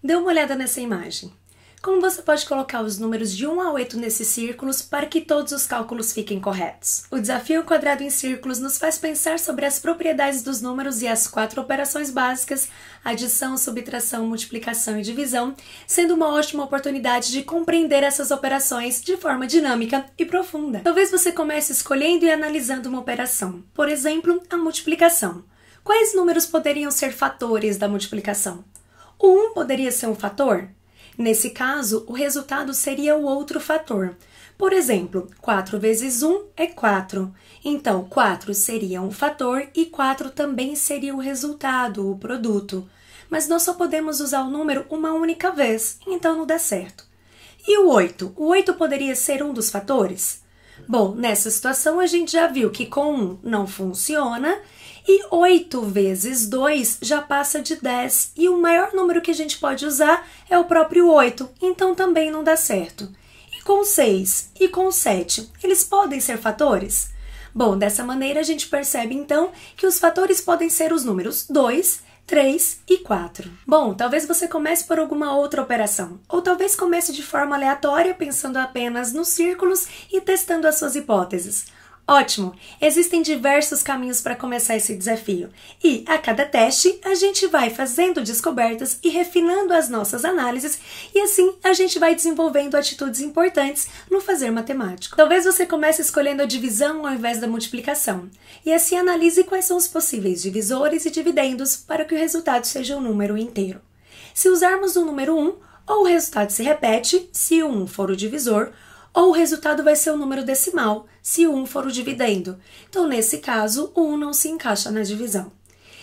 Dê uma olhada nessa imagem. Como você pode colocar os números de 1 a 8 nesses círculos para que todos os cálculos fiquem corretos? O desafio quadrado em círculos nos faz pensar sobre as propriedades dos números e as 4 operações básicas, adição, subtração, multiplicação e divisão, sendo uma ótima oportunidade de compreender essas operações de forma dinâmica e profunda. Talvez você comece escolhendo e analisando uma operação, por exemplo, a multiplicação. Quais números poderiam ser fatores da multiplicação? O 1 poderia ser um fator? Nesse caso, o resultado seria o outro fator. Por exemplo, 4 vezes 1 é 4. Então, 4 seria um fator e 4 também seria o resultado, o produto. Mas nós só podemos usar o número uma única vez, então não dá certo. E o 8? O 8 poderia ser um dos fatores? Bom, nessa situação a gente já viu que com 1 não funciona e 8 vezes 2 já passa de 10 e o maior número que a gente pode usar é o próprio 8, então também não dá certo. E com 6 e com 7, eles podem ser fatores? Bom, dessa maneira a gente percebe então que os fatores podem ser os números 2, 3 e 4. Bom, talvez você comece por alguma outra operação, ou talvez comece de forma aleatória, pensando apenas nos círculos e testando as suas hipóteses. Ótimo! Existem diversos caminhos para começar esse desafio e, a cada teste, a gente vai fazendo descobertas e refinando as nossas análises e assim a gente vai desenvolvendo atitudes importantes no fazer matemático. Talvez você comece escolhendo a divisão ao invés da multiplicação e assim analise quais são os possíveis divisores e dividendos para que o resultado seja um número inteiro. Se usarmos o número 1, ou o resultado se repete, se o 1 for o divisor, ou o resultado vai ser o número decimal, se o 1 for o dividendo. Então, nesse caso, o 1 não se encaixa na divisão.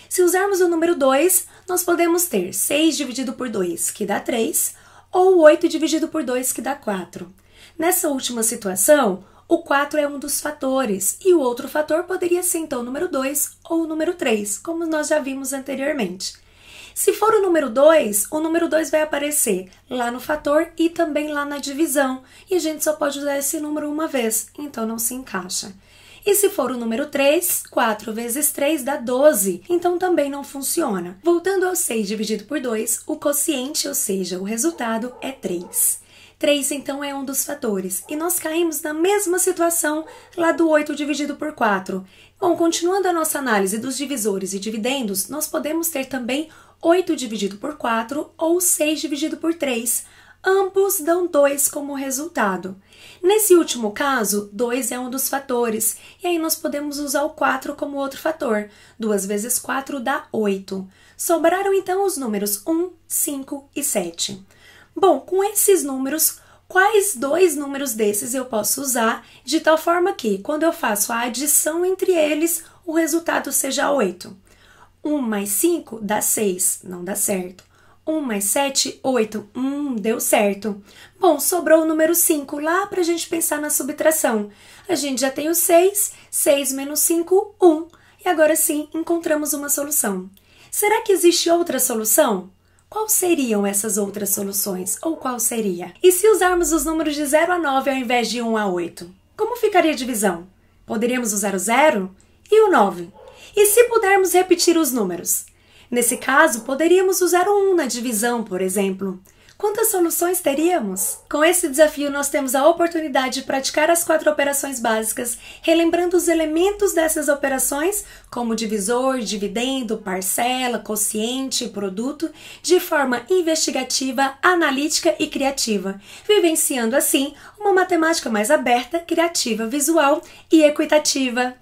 Se usarmos o número 2, nós podemos ter 6 dividido por 2, que dá 3, ou 8 dividido por 2, que dá 4. Nessa última situação, o 4 é um dos fatores, e o outro fator poderia ser, então, o número 2 ou o número 3, como nós já vimos anteriormente. Se for o número 2 vai aparecer lá no fator e também lá na divisão, e a gente só pode usar esse número uma vez, então não se encaixa. E se for o número 3, 4 vezes 3 dá 12, então também não funciona. Voltando ao 6 dividido por 2, o quociente, ou seja, o resultado, é 3. 3, então, é um dos fatores, e nós caímos na mesma situação lá do 8 dividido por 4. Bom, continuando a nossa análise dos divisores e dividendos, nós podemos ter também 8 dividido por 4 ou 6 dividido por 3. Ambos dão 2 como resultado. Nesse último caso, 2 é um dos fatores, e aí nós podemos usar o 4 como outro fator. 2 vezes 4 dá 8. Sobraram então os números 1, 5 e 7. Bom, com esses números, quais 2 números desses eu posso usar de tal forma que, quando eu faço a adição entre eles, o resultado seja 8? 1 mais 5 dá 6, não dá certo. 1 mais 7, 8, deu certo. Bom, sobrou o número 5 lá para a gente pensar na subtração. A gente já tem o 6, 6 menos 5, 1. E agora sim, encontramos uma solução. Será que existe outra solução? Quais seriam essas outras soluções? Ou qual seria? E se usarmos os números de 0 a 9 ao invés de 1 a 8? Como ficaria a divisão? Poderíamos usar o 0 e o 9? E se pudermos repetir os números? Nesse caso, poderíamos usar o 1 na divisão, por exemplo. Quantas soluções teríamos? Com esse desafio, nós temos a oportunidade de praticar as 4 operações básicas, relembrando os elementos dessas operações, como divisor, dividendo, parcela, quociente e produto, de forma investigativa, analítica e criativa, vivenciando assim uma matemática mais aberta, criativa, visual e equitativa.